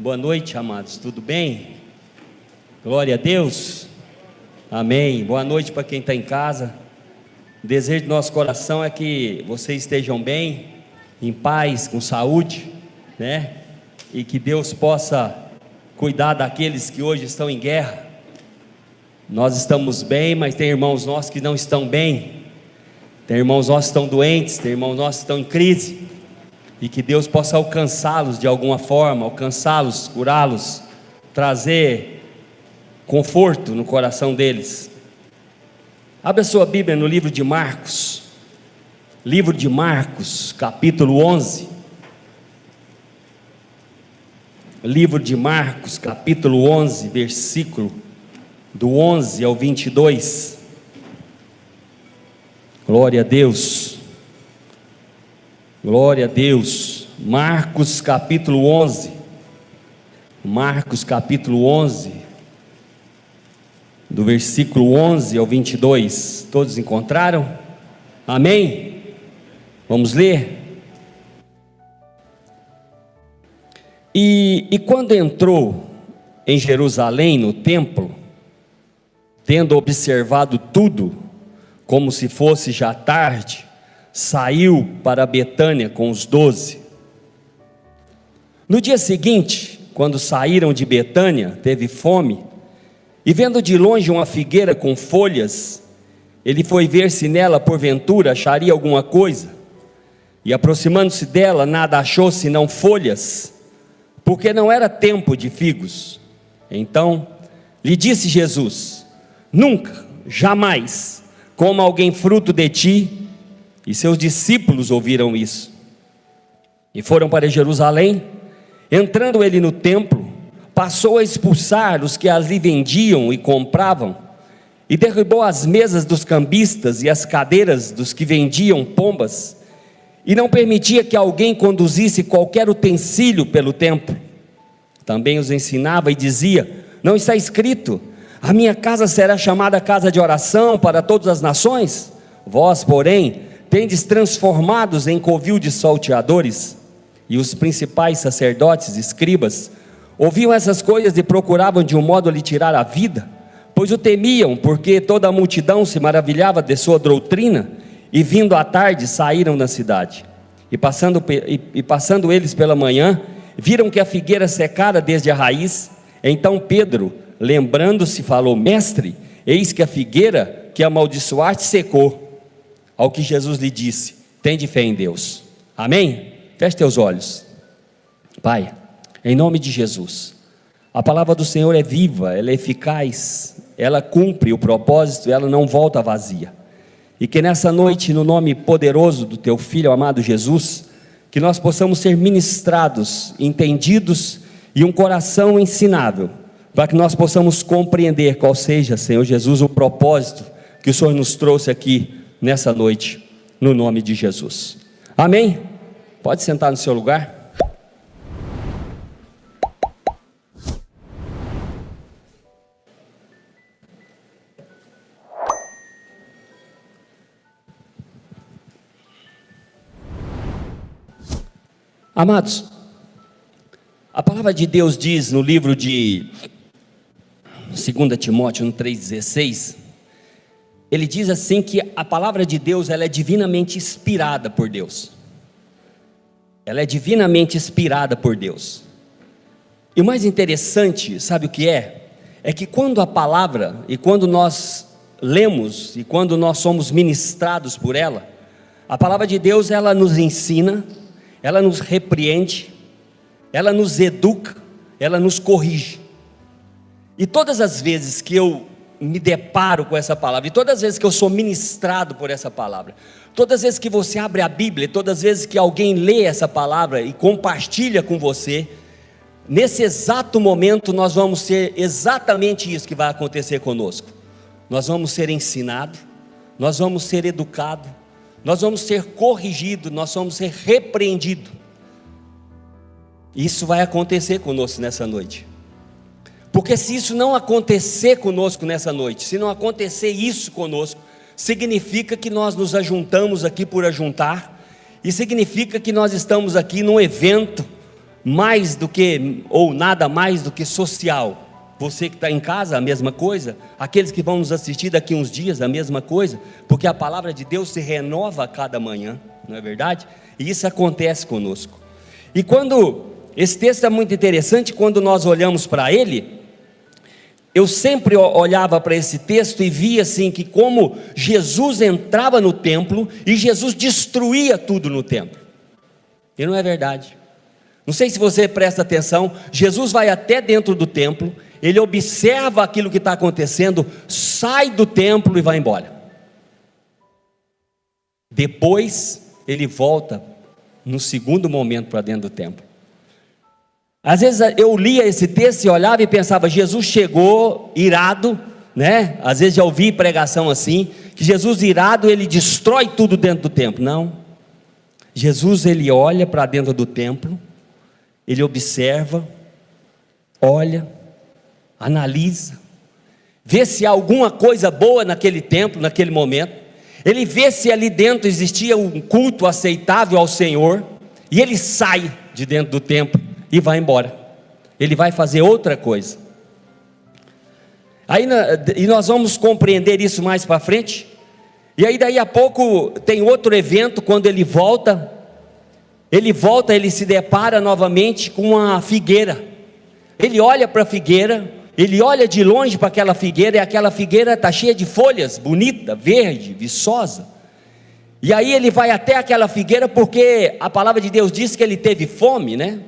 Boa noite, amados, tudo bem? Glória a Deus, amém. Boa noite para quem está em casa. O desejo do nosso coração é que vocês estejam bem, em paz, com saúde, né? E que Deus possa cuidar daqueles que hoje estão em guerra. Nós estamos bem, mas tem irmãos nossos que não estão bem, tem irmãos nossos que estão doentes, tem irmãos nossos que estão em crise, e que Deus possa alcançá-los de alguma forma, alcançá-los, curá-los, trazer conforto no coração deles. Abra sua Bíblia no livro de Marcos, capítulo 11, livro de Marcos, capítulo 11, versículo do 11 ao 22, glória a Deus, glória a Deus. Marcos capítulo 11, do versículo 11 ao 22, todos encontraram? Amém? Vamos ler? E quando entrou em Jerusalém no templo, tendo observado tudo, como se fosse já tarde, saiu para Betânia com os 12. No dia seguinte, quando saíram de Betânia, teve fome, e vendo de longe uma figueira com folhas, ele foi ver se nela porventura acharia alguma coisa, e aproximando-se dela, nada achou senão folhas, porque não era tempo de figos. Então lhe disse Jesus: nunca, jamais coma alguém fruto de ti. E seus discípulos ouviram isso, e foram para Jerusalém. Entrando ele no templo, passou a expulsar os que ali vendiam e compravam, e derrubou as mesas dos cambistas e as cadeiras dos que vendiam pombas, e não permitia que alguém conduzisse qualquer utensílio pelo templo. Também os ensinava e dizia: não está escrito, a minha casa será chamada casa de oração para todas as nações? Vós, porém, tendes transformados em covil de salteadores. E os principais sacerdotes e escribas ouviam essas coisas e procuravam de um modo lhe tirar a vida, pois o temiam, porque toda a multidão se maravilhava de sua doutrina. E vindo à tarde, saíram da cidade, e passando eles pela manhã, viram que a figueira secara desde a raiz. Então Pedro, lembrando-se, falou: mestre, eis que a figueira que amaldiçoaste secou. Ao que Jesus lhe disse: tende fé em Deus. Amém? Feche teus olhos. Pai, em nome de Jesus, a palavra do Senhor é viva, ela é eficaz, ela cumpre o propósito, ela não volta vazia. E que nessa noite, no nome poderoso do teu Filho amado Jesus, que nós possamos ser ministrados, entendidos, e um coração ensinável, para que nós possamos compreender qual seja, Senhor Jesus, o propósito que o Senhor nos trouxe aqui nessa noite, no nome de Jesus. Amém? Pode sentar no seu lugar. Amados, a palavra de Deus diz no livro de 2 Timóteo, no 3,16, ele diz assim que a palavra de Deus, ela é divinamente inspirada por Deus. Ela é divinamente inspirada por Deus. E o mais interessante, sabe o que é? É que quando a palavra, e quando nós lemos, e quando nós somos ministrados por ela, a palavra de Deus, ela nos ensina, ela nos repreende, ela nos educa, ela nos corrige. E todas as vezes que eu me deparo com essa palavra, e todas as vezes que eu sou ministrado por essa palavra, todas as vezes que você abre a Bíblia, todas as vezes que alguém lê essa palavra e compartilha com você, nesse exato momento nós vamos ser exatamente isso que vai acontecer conosco. Nós vamos ser ensinados, nós vamos ser educados, nós vamos ser corrigidos, nós vamos ser repreendidos. Isso vai acontecer conosco nessa noite. Porque se isso não acontecer conosco nessa noite, se não acontecer isso conosco, significa que nós nos ajuntamos aqui por ajuntar, e significa que nós estamos aqui num evento mais do que, ou nada mais do que social. Você que está em casa, a mesma coisa. Aqueles que vão nos assistir daqui uns dias, a mesma coisa. Porque a palavra de Deus se renova a cada manhã, não é verdade? E isso acontece conosco. E quando, esse texto é muito interessante, quando nós olhamos para ele, eu sempre olhava para esse texto e via assim, que como Jesus entrava no templo, e Jesus destruía tudo no templo. E não é verdade. Não sei se você presta atenção, Jesus vai até dentro do templo, ele observa aquilo que está acontecendo, sai do templo e vai embora. Depois ele volta no segundo momento para dentro do templo. Às vezes eu lia esse texto e olhava e pensava, Jesus chegou irado, né? Às vezes já ouvi pregação assim, que Jesus irado, ele destrói tudo dentro do templo. Não, Jesus ele olha para dentro do templo, ele observa, olha, analisa, vê se há alguma coisa boa naquele templo, naquele momento. Ele vê se ali dentro existia um culto aceitável ao Senhor, e ele sai de dentro do templo e vai embora. Ele vai fazer outra coisa. E nós vamos compreender isso mais para frente. E aí daí a pouco tem outro evento, quando ele volta, ele se depara novamente com uma figueira. Ele olha para a figueira, ele olha de longe para aquela figueira, e aquela figueira está cheia de folhas, bonita, verde, viçosa. E aí ele vai até aquela figueira, porque a palavra de Deus diz que ele teve fome, né?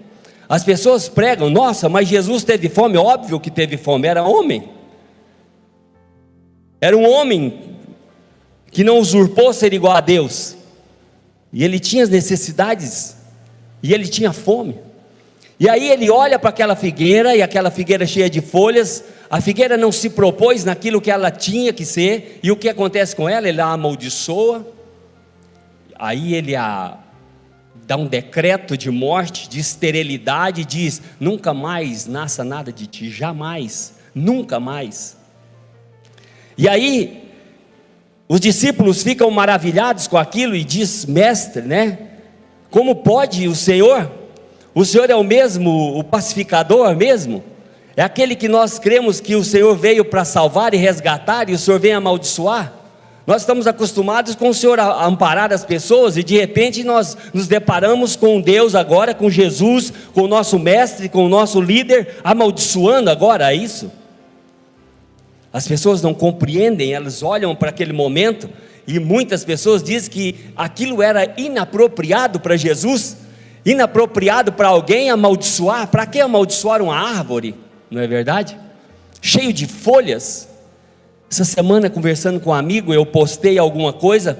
As pessoas pregam, nossa, mas Jesus teve fome. Óbvio que teve fome, era homem. Era um homem que não usurpou ser igual a Deus. E ele tinha as necessidades, e ele tinha fome. E aí ele olha para aquela figueira, e aquela figueira cheia de folhas. A figueira não se propôs naquilo que ela tinha que ser. E o que acontece com ela? Ele a amaldiçoa. Aí ele dá um decreto de morte, de esterilidade, diz, nunca mais nasça nada de ti, jamais, nunca mais. E aí os discípulos ficam maravilhados com aquilo e diz, mestre, né? Como pode o Senhor é o mesmo, o pacificador mesmo? É aquele que nós cremos que o Senhor veio para salvar e resgatar, e o Senhor vem amaldiçoar? Nós estamos acostumados com o Senhor a amparar as pessoas, e de repente nós nos deparamos com Deus agora, com Jesus, com o nosso mestre, com o nosso líder, amaldiçoando agora, é isso? As pessoas não compreendem, elas olham para aquele momento, e muitas pessoas dizem que aquilo era inapropriado para Jesus, inapropriado para alguém amaldiçoar. Para que amaldiçoar uma árvore, não é verdade? Cheio de folhas. Essa semana, conversando com um amigo, eu postei alguma coisa,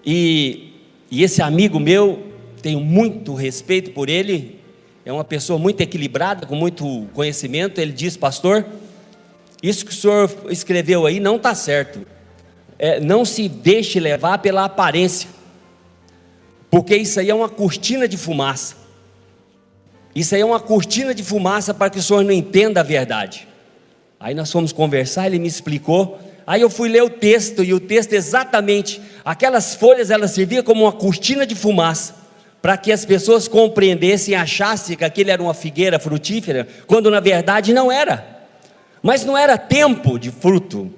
e esse amigo meu, tenho muito respeito por ele, é uma pessoa muito equilibrada, com muito conhecimento. Ele diz, pastor, isso que o senhor escreveu aí não está certo. Não se deixe levar pela aparência, porque isso aí é uma cortina de fumaça. Isso aí é uma cortina de fumaça para que o senhor não entenda a verdade. Aí nós fomos conversar, ele me explicou. Aí eu fui ler o texto, e o texto exatamente, aquelas folhas, elas serviam como uma cortina de fumaça, para que as pessoas compreendessem, achassem que aquilo era uma figueira frutífera, quando na verdade não era. Mas não era tempo de fruto.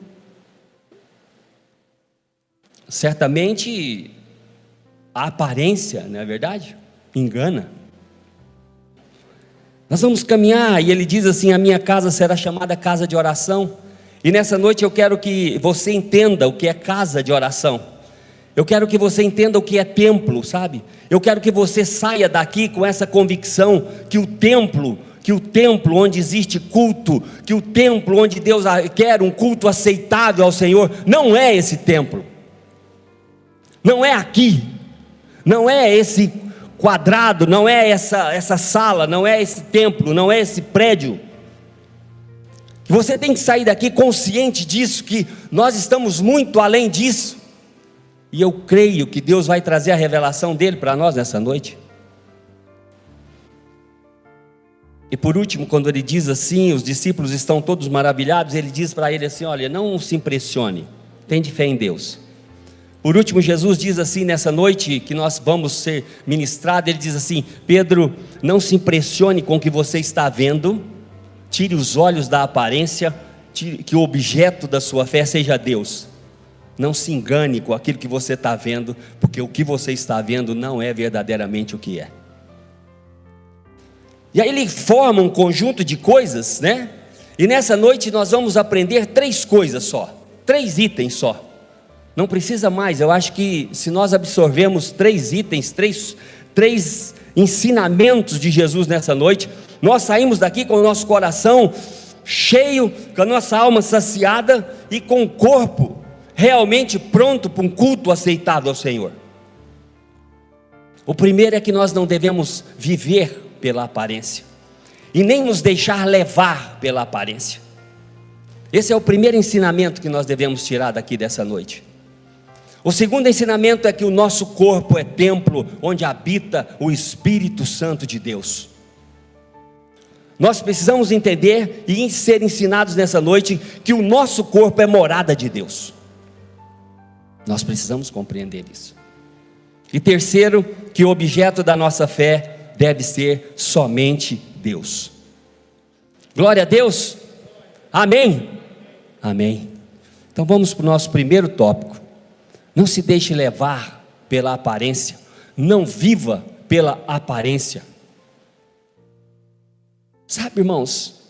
Certamente a aparência, não é verdade? Engana. Nós vamos caminhar, e ele diz assim, a minha casa será chamada casa de oração. E nessa noite eu quero que você entenda o que é casa de oração. Eu quero que você entenda o que é templo, sabe? Eu quero que você saia daqui com essa convicção que o templo onde existe culto, que o templo onde Deus quer um culto aceitável ao Senhor, não é esse templo, não é aqui, não é esse quadrado, não é essa sala, não é esse templo, não é esse prédio. Você tem que sair daqui consciente disso, que nós estamos muito além disso, e eu creio que Deus vai trazer a revelação dele para nós nessa noite. E por último, quando ele diz assim, os discípulos estão todos maravilhados, ele diz para ele assim, olha, não se impressione, tem de fé em Deus. Por último, Jesus diz assim nessa noite que nós vamos ser ministrados, ele diz assim: Pedro, não se impressione com o que você está vendo, tire os olhos da aparência, que o objeto da sua fé seja Deus. Não se engane com aquilo que você está vendo, porque o que você está vendo não é verdadeiramente o que é. E aí ele forma um conjunto de coisas, né? E nessa noite nós vamos aprender 3 coisas só, 3 itens só. Não precisa mais. Eu acho que se nós absorvermos 3 itens, três ensinamentos de Jesus nessa noite, nós saímos daqui com o nosso coração cheio, com a nossa alma saciada e com o corpo realmente pronto para um culto aceitável ao Senhor. O primeiro é que nós não devemos viver pela aparência e nem nos deixar levar pela aparência. Esse é o primeiro ensinamento que nós devemos tirar daqui dessa noite. O segundo ensinamento é que o nosso corpo é templo onde habita o Espírito Santo de Deus. Nós precisamos entender e ser ensinados nessa noite que o nosso corpo é morada de Deus. Nós precisamos compreender isso. E terceiro, que o objeto da nossa fé deve ser somente Deus. Glória a Deus. Amém? Amém. Então vamos para o nosso primeiro tópico. Não se deixe levar pela aparência, não viva pela aparência. Sabe, irmãos,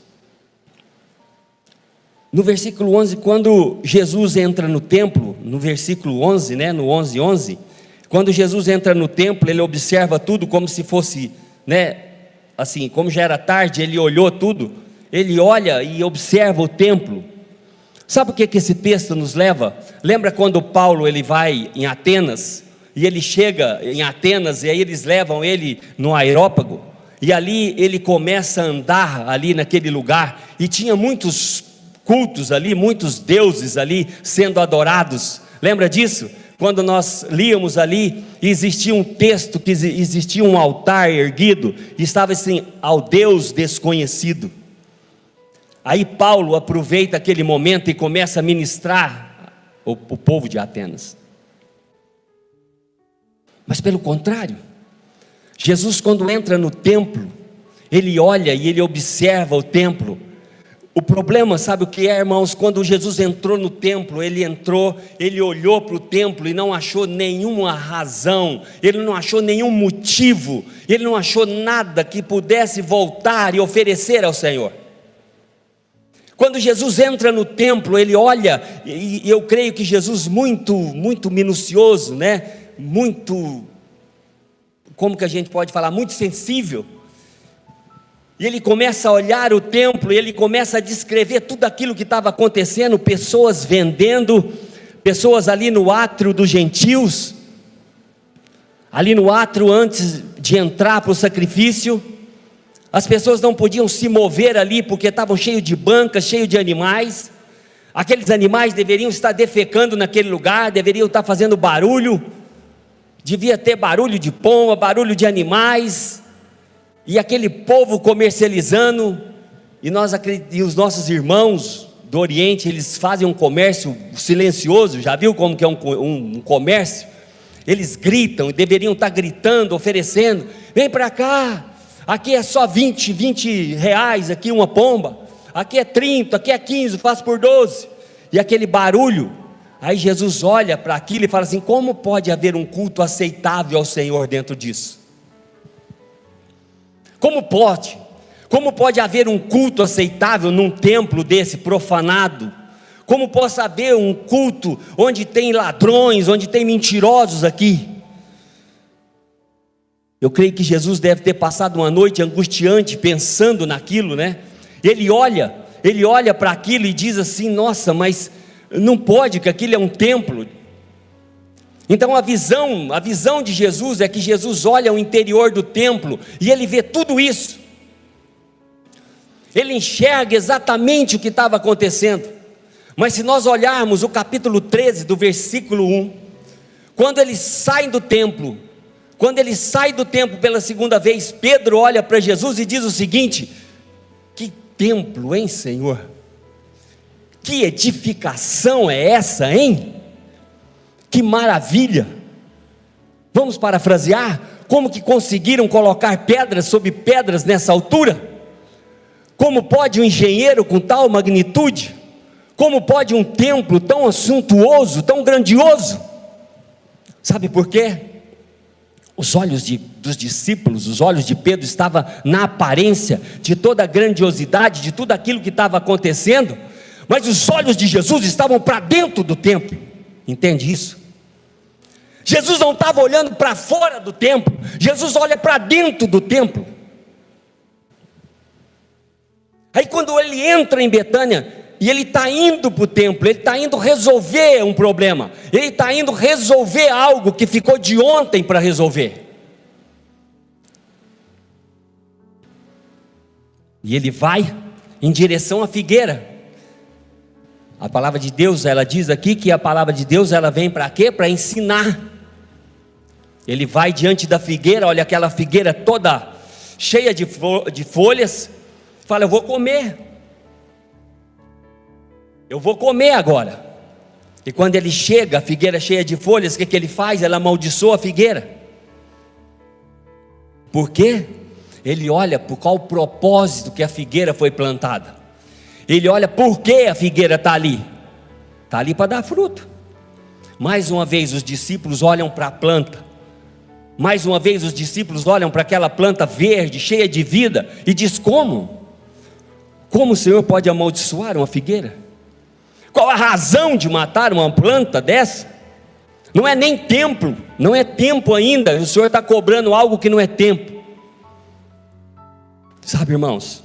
no versículo 11, quando Jesus entra no templo, no versículo 11, né, no 11, quando Jesus entra no templo, ele observa tudo como se fosse, né, assim, como já era tarde, ele olhou tudo, ele olha e observa o templo. Sabe o que esse texto nos leva? Lembra quando Paulo ele vai em Atenas, e ele chega em Atenas, e aí eles levam ele no Areópago, e ali ele começa a andar ali naquele lugar, e tinha muitos cultos ali, muitos deuses ali sendo adorados. Lembra disso? Quando nós líamos ali, existia um texto que existia um altar erguido, e estava assim: ao Deus desconhecido. Aí Paulo aproveita aquele momento e começa a ministrar o povo de Atenas. Mas pelo contrário, Jesus, quando entra no templo, ele olha e ele observa o templo. O problema, sabe o que é, irmãos? Quando Jesus entrou no templo, ele olhou para o templo e não achou nenhuma razão, ele não achou nenhum motivo, ele não achou nada que pudesse voltar e oferecer ao Senhor. Quando Jesus entra no templo, ele olha, e eu creio que Jesus muito minucioso, né? Muito, como que a gente pode falar? Muito sensível. E ele começa a olhar o templo, e ele começa a descrever tudo aquilo que estava acontecendo, pessoas vendendo, pessoas ali no átrio dos gentios, ali no átrio antes de entrar para o sacrifício. As pessoas não podiam se mover ali, porque estavam cheios de bancas, cheios de animais. Aqueles animais deveriam estar defecando naquele lugar, deveriam estar fazendo barulho, devia ter barulho de pomba, barulho de animais, e aquele povo comercializando, e os nossos irmãos do Oriente, eles fazem um comércio silencioso. Já viu como que é um comércio? Eles gritam, e deveriam estar gritando, oferecendo: vem para cá, aqui é só 20 reais, aqui uma pomba, aqui é 30, aqui é 15, faço por 12, e aquele barulho. Aí Jesus olha para aquilo e fala assim: como pode haver um culto aceitável ao Senhor dentro disso? Como pode haver um culto aceitável num templo desse profanado? Como possa haver um culto onde tem ladrões, onde tem mentirosos aqui? Eu creio que Jesus deve ter passado uma noite angustiante pensando naquilo, né? Ele olha para aquilo e diz assim: nossa, mas não pode, que aquilo é um templo. Então a visão de Jesus é que Jesus olha o interior do templo e ele vê tudo isso. Ele enxerga exatamente o que estava acontecendo. Mas se nós olharmos o capítulo 13 do versículo 1, quando eles saem do templo, pela segunda vez, Pedro olha para Jesus e diz o seguinte: que templo, hein, Senhor? Que edificação é essa, hein? Que maravilha! Vamos parafrasear? Como que conseguiram colocar pedras sobre pedras nessa altura? Como pode um engenheiro com tal magnitude? Como pode um templo tão suntuoso, tão grandioso? Sabe por quê? Os olhos dos discípulos, os olhos de Pedro estavam na aparência de toda a grandiosidade, de tudo aquilo que estava acontecendo, mas os olhos de Jesus estavam para dentro do templo. Entende isso? Jesus não estava olhando para fora do templo, Jesus olha para dentro do templo. Aí quando ele entra em Betânia, e ele está indo para o templo, ele está indo resolver um problema, ele está indo resolver algo que ficou de ontem para resolver. E ele vai em direção à figueira. A palavra de Deus, ela diz aqui que a palavra de Deus, ela vem para quê? Para ensinar. Ele vai diante da figueira, olha aquela figueira toda cheia de folhas, fala: eu vou comer agora. E quando ele chega, a figueira cheia de folhas, o que ele faz? Ele amaldiçoa a figueira. Por quê? Ele olha por qual o propósito que a figueira foi plantada. Ele olha por que a figueira está ali. Está ali para dar fruto. Mais uma vez os discípulos olham para a planta. Mais uma vez os discípulos olham para aquela planta verde, cheia de vida, e diz: como? Como o Senhor pode amaldiçoar uma figueira? Qual a razão de matar uma planta dessa? Não é nem templo, não é tempo ainda, o Senhor está cobrando algo que não é tempo. Sabe, irmãos,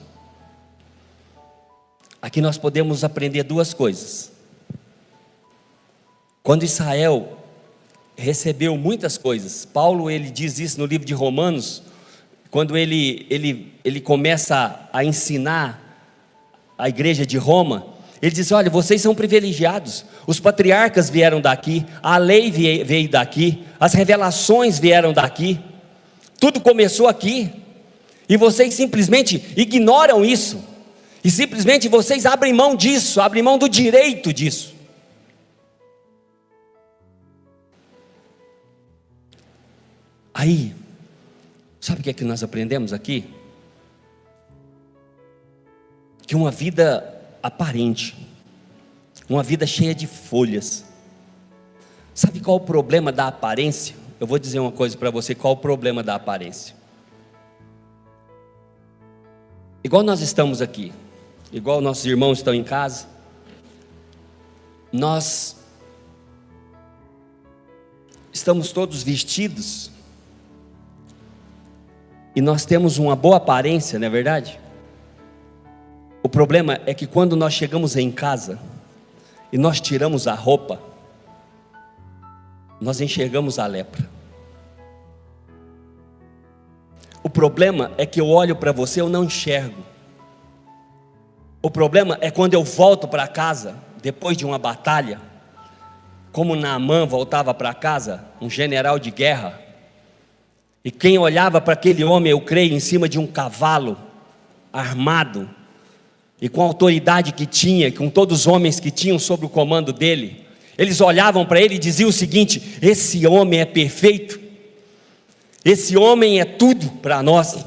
aqui nós podemos aprender duas coisas. Quando Israel recebeu muitas coisas, Paulo ele diz isso no livro de Romanos, quando ele começa a ensinar a igreja de Roma, ele diz: olha, vocês são privilegiados, os patriarcas vieram daqui, a lei veio daqui, as revelações vieram daqui, tudo começou aqui, e vocês simplesmente ignoram isso, e simplesmente vocês abrem mão disso, abrem mão do direito disso. Aí, sabe o que é que nós aprendemos aqui? Que uma vida aparente, uma vida cheia de folhas. Sabe qual o problema da aparência? Eu vou dizer uma coisa para você: qual o problema da aparência? Igual nós estamos aqui, igual nossos irmãos estão em casa, nós estamos todos vestidos, e nós temos uma boa aparência, não é verdade? O problema é que quando nós chegamos em casa e nós tiramos a roupa, nós enxergamos a lepra. O problema é que eu olho para você, eu não enxergo. O problema é quando eu volto para casa, depois de uma batalha, como Naamã voltava para casa, um general de guerra, e quem olhava para aquele homem, eu creio, em cima de um cavalo, armado, e com a autoridade que tinha, com todos os homens que tinham sob o comando dele, eles olhavam para ele e diziam o seguinte: esse homem é perfeito, esse homem é tudo para nós.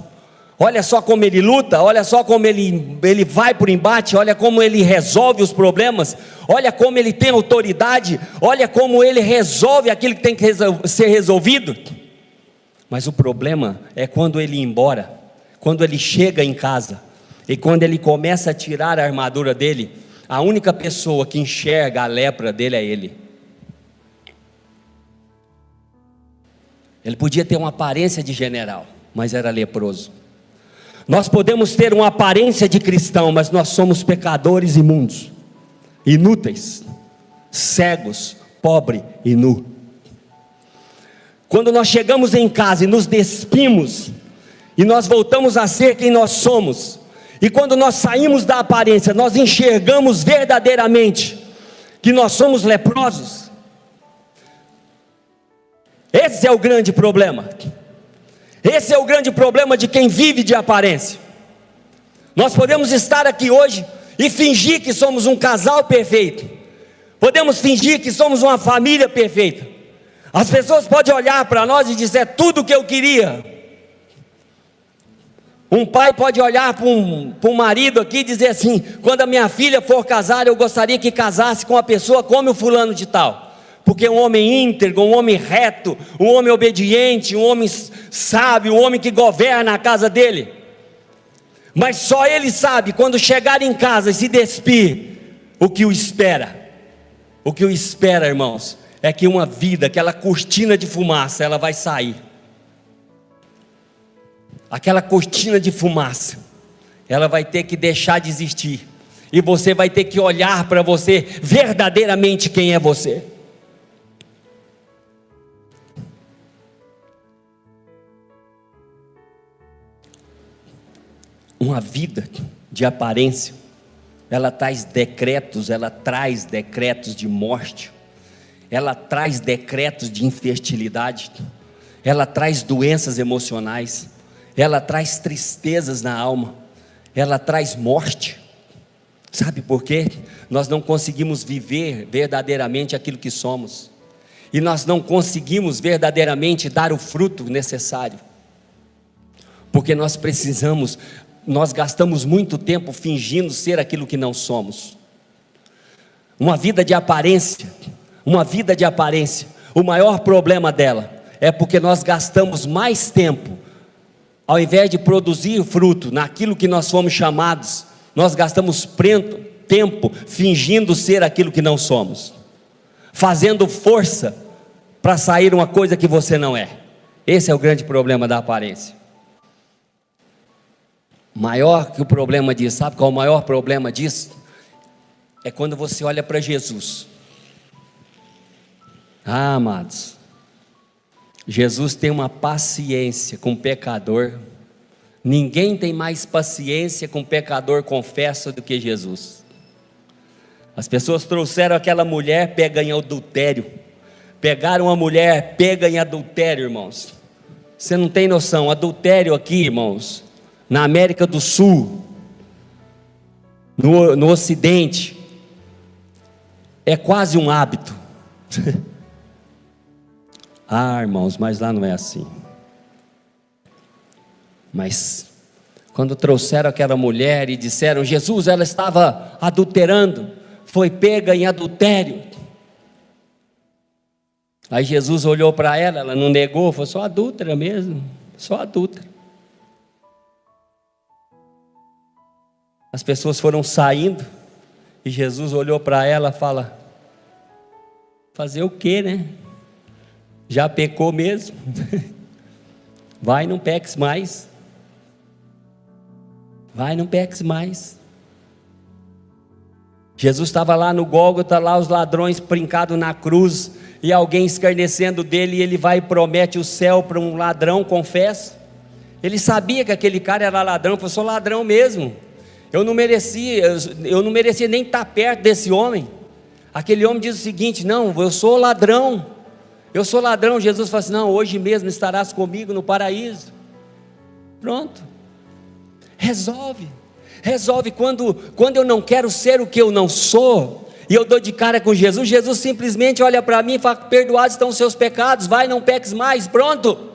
Olha só como ele luta, olha só como ele vai para o embate, olha como ele resolve os problemas, olha como ele tem autoridade, olha como ele resolve aquilo que tem que ser resolvido. Mas o problema é quando ele ir embora, quando ele chega em casa, e quando ele começa a tirar a armadura dele, a única pessoa que enxerga a lepra dele é ele. Ele podia ter uma aparência de general, mas era leproso. Nós podemos ter uma aparência de cristão, mas nós somos pecadores imundos, inúteis, cegos, pobre e nu. Quando nós chegamos em casa e nos despimos, e nós voltamos a ser quem nós somos, e quando nós saímos da aparência, nós enxergamos verdadeiramente que nós somos leprosos. Esse é o grande problema. Esse é o grande problema de quem vive de aparência. Nós podemos estar aqui hoje e fingir que somos um casal perfeito, Podemos fingir que somos uma família perfeita. As pessoas podem olhar para nós e dizer: é tudo o que eu queria. Um pai pode olhar para um marido aqui e dizer assim: quando a minha filha for casar, eu gostaria que casasse com uma pessoa como o fulano de tal, porque um homem íntegro, um homem reto, um homem obediente, um homem sábio, um homem que governa a casa dele. Mas só ele sabe, quando chegar em casa e se despir, o que o espera. O que o espera, irmãos, é que uma vida, aquela cortina de fumaça, ela vai sair. Aquela cortina de fumaça, ela vai ter que deixar de existir, e você vai ter que olhar para você verdadeiramente quem é você. Uma vida de aparência, ela traz decretos de morte, ela traz decretos de infertilidade, ela traz doenças emocionais, ela traz tristezas na alma, ela traz morte. Sabe por quê? Nós não conseguimos viver verdadeiramente aquilo que somos, e nós não conseguimos verdadeiramente dar o fruto necessário, porque nós gastamos muito tempo fingindo ser aquilo que não somos. Uma vida de aparência, o maior problema dela é porque nós gastamos mais tempo, ao invés de produzir fruto naquilo que nós fomos chamados, nós gastamos tempo fingindo ser aquilo que não somos, fazendo força para sair uma coisa que você não é. Esse é o grande problema da aparência. Maior que o problema disso, sabe qual é o maior problema disso? É quando você olha para Jesus. Amados, Jesus tem uma paciência com o pecador. Ninguém tem mais paciência com o pecador, confesso, do que Jesus. As pessoas trouxeram aquela mulher pega em adultério, pegaram uma mulher pega em adultério, irmãos. Você não tem noção, adultério aqui, irmãos, na América do Sul, no Ocidente, é quase um hábito. Irmãos, mas lá não é assim. Mas quando trouxeram aquela mulher e disseram: Jesus, ela estava adulterando, foi pega em adultério. Aí Jesus olhou para ela, ela não negou, foi só adúltera mesmo, só adúltera. As pessoas foram saindo e Jesus olhou para ela e fala: fazer o quê, né? Já pecou mesmo. Vai, não peques mais. Vai, não peques mais. Jesus estava lá no Gólgota, lá os ladrões brincados na cruz, e alguém escarnecendo dele, e ele vai e promete o céu para um ladrão, confessa. Ele sabia que aquele cara era ladrão, falou: sou ladrão mesmo. Eu não merecia nem estar perto desse homem. Aquele homem diz o seguinte: não, eu sou ladrão. Jesus fala assim: não, hoje mesmo estarás comigo no paraíso. Pronto. Resolve quando eu não quero ser o que eu não sou, e eu dou de cara com Jesus, Jesus simplesmente olha para mim e fala: perdoados estão os seus pecados, vai, não peques mais, pronto.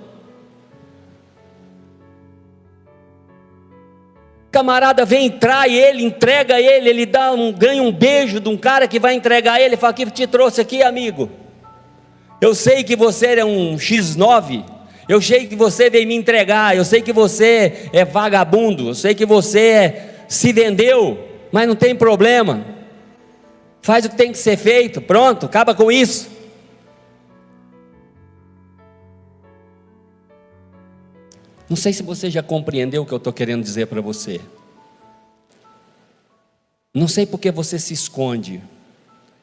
Camarada vem, trai ele, entrega ele, ele ganha um beijo de um cara que vai entregar ele, fala: que te trouxe aqui, amigo? Eu sei que você é um X9, eu sei que você veio me entregar, eu sei que você é vagabundo, eu sei que você se vendeu, mas não tem problema, faz o que tem que ser feito, pronto, acaba com isso. Não sei se você já compreendeu o que eu estou querendo dizer para você. Não sei porque você se esconde.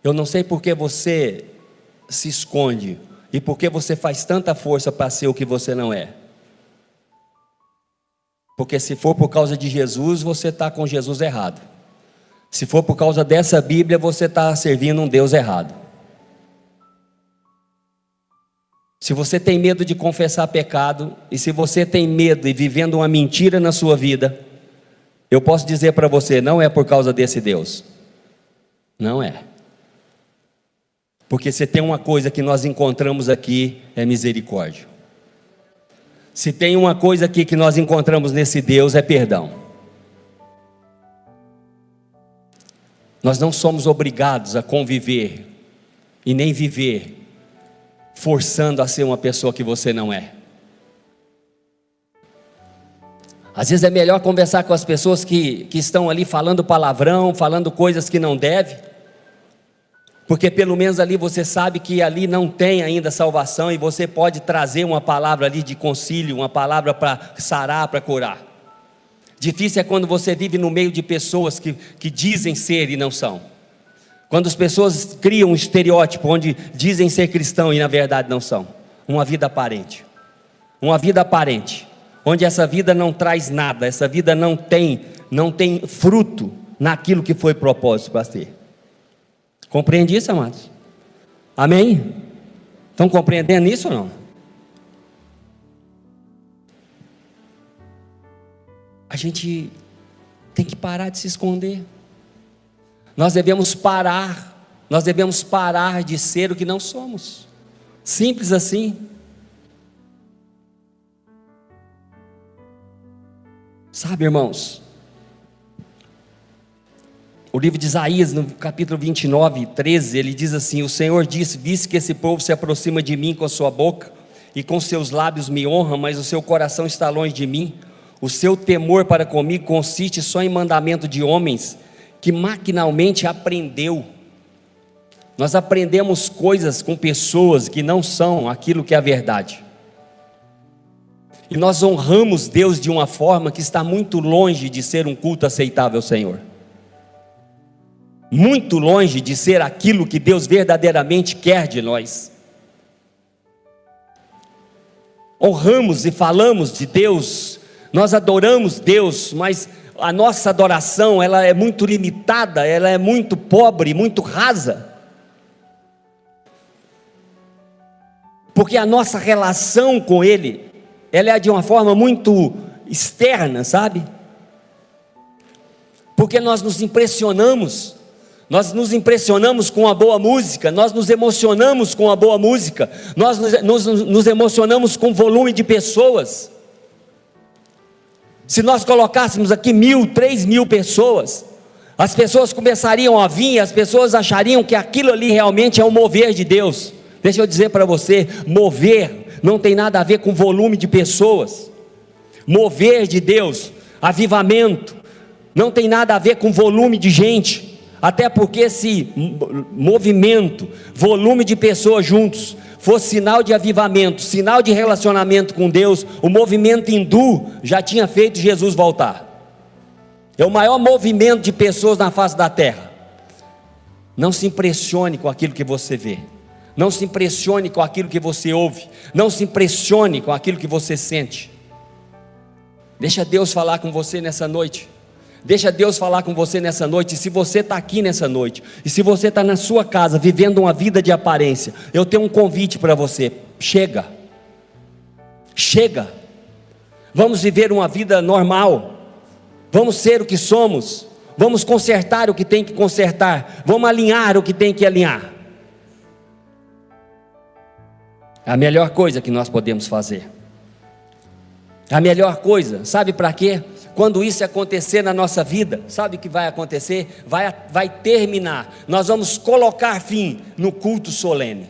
Eu não sei porque você se esconde e porque você faz tanta força para ser o que você não é. Porque se for por causa de Jesus, você está com Jesus errado. Se for por causa dessa Bíblia, você está servindo um Deus errado. Se você tem medo de confessar pecado, e se você tem medo de vivendo uma mentira na sua vida, eu posso dizer para você: não é por causa desse Deus. Não é. Porque se tem uma coisa que nós encontramos aqui, é misericórdia. Se tem uma coisa aqui que nós encontramos nesse Deus, é perdão. Nós não somos obrigados a conviver e nem viver forçando a ser uma pessoa que você não é. Às vezes é melhor conversar com as pessoas que estão ali falando palavrão, falando coisas que não deve, porque pelo menos ali você sabe que ali não tem ainda salvação, e você pode trazer uma palavra ali de concílio, uma palavra para sarar, para curar. Difícil é quando você vive no meio de pessoas que dizem ser e não são. Quando as pessoas criam um estereótipo onde dizem ser cristão e na verdade não são. Uma vida aparente. Uma vida aparente. Onde essa vida não traz nada, essa vida não tem fruto naquilo que foi propósito para ter. Compreende isso, amados? Amém? Estão compreendendo isso ou não? A gente tem que parar de se esconder. Nós devemos parar de ser o que não somos. Simples assim. Sabe, irmãos, o livro de Isaías, no capítulo 29, 13, ele diz assim: o Senhor disse, visto que esse povo se aproxima de mim com a sua boca, e com seus lábios me honra, mas o seu coração está longe de mim, o seu temor para comigo consiste só em mandamento de homens, que maquinalmente aprendeu. Nós aprendemos coisas com pessoas que não são aquilo que é a verdade, e nós honramos Deus de uma forma que está muito longe de ser um culto aceitável ao Senhor, muito longe de ser aquilo que Deus verdadeiramente quer de nós. Honramos e falamos de Deus, nós adoramos Deus, mas a nossa adoração, ela é muito limitada, ela é muito pobre, muito rasa, porque a nossa relação com Ele, ela é de uma forma muito externa, sabe? Porque nós nos impressionamos com a boa música, nós nos emocionamos com a boa música, nós nos emocionamos com o volume de pessoas. Se nós colocássemos aqui 1.000, 3.000 pessoas, as pessoas começariam a vir, as pessoas achariam que aquilo ali realmente é o mover de Deus. Deixa eu dizer para você, mover não tem nada a ver com volume de pessoas. Mover de Deus, avivamento, não tem nada a ver com volume de gente. Até porque esse movimento, volume de pessoas juntos, fosse sinal de avivamento, sinal de relacionamento com Deus, o movimento hindu já tinha feito Jesus voltar. É o maior movimento de pessoas na face da terra. Não se impressione com aquilo que você vê, não se impressione com aquilo que você ouve, não se impressione com aquilo que você sente. Deixa Deus falar com você nessa noite. Deixa Deus falar com você nessa noite. E se você está aqui nessa noite, e se você está na sua casa vivendo uma vida de aparência, eu tenho um convite para você: chega, vamos viver uma vida normal, vamos ser o que somos, vamos consertar o que tem que consertar, vamos alinhar o que tem que alinhar. É a melhor coisa que nós podemos fazer. É a melhor coisa, sabe para quê? Quando isso acontecer na nossa vida, sabe o que vai acontecer? Vai terminar, nós vamos colocar fim no culto solene,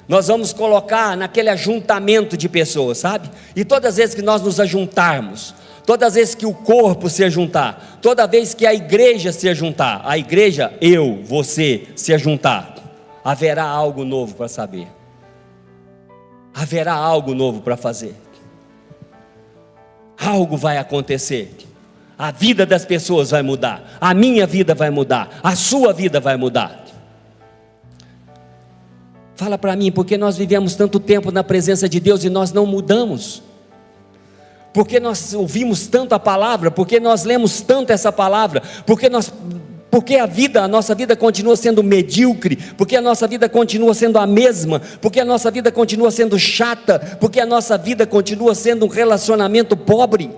nós vamos colocar naquele ajuntamento de pessoas, sabe? E todas as vezes que nós nos ajuntarmos, todas as vezes que o corpo se ajuntar, toda vez que a igreja se ajuntar, a igreja, eu, você, se ajuntar, haverá algo novo para saber, haverá algo novo para fazer. Algo vai acontecer, a vida das pessoas vai mudar, a minha vida vai mudar, a sua vida vai mudar. Fala para mim, por que nós vivemos tanto tempo na presença de Deus e nós não mudamos? Porque nós ouvimos tanto a palavra, porque nós lemos tanto essa palavra, porque a nossa vida continua sendo medíocre, porque a nossa vida continua sendo a mesma, porque a nossa vida continua sendo chata, porque a nossa vida continua sendo um relacionamento pobre.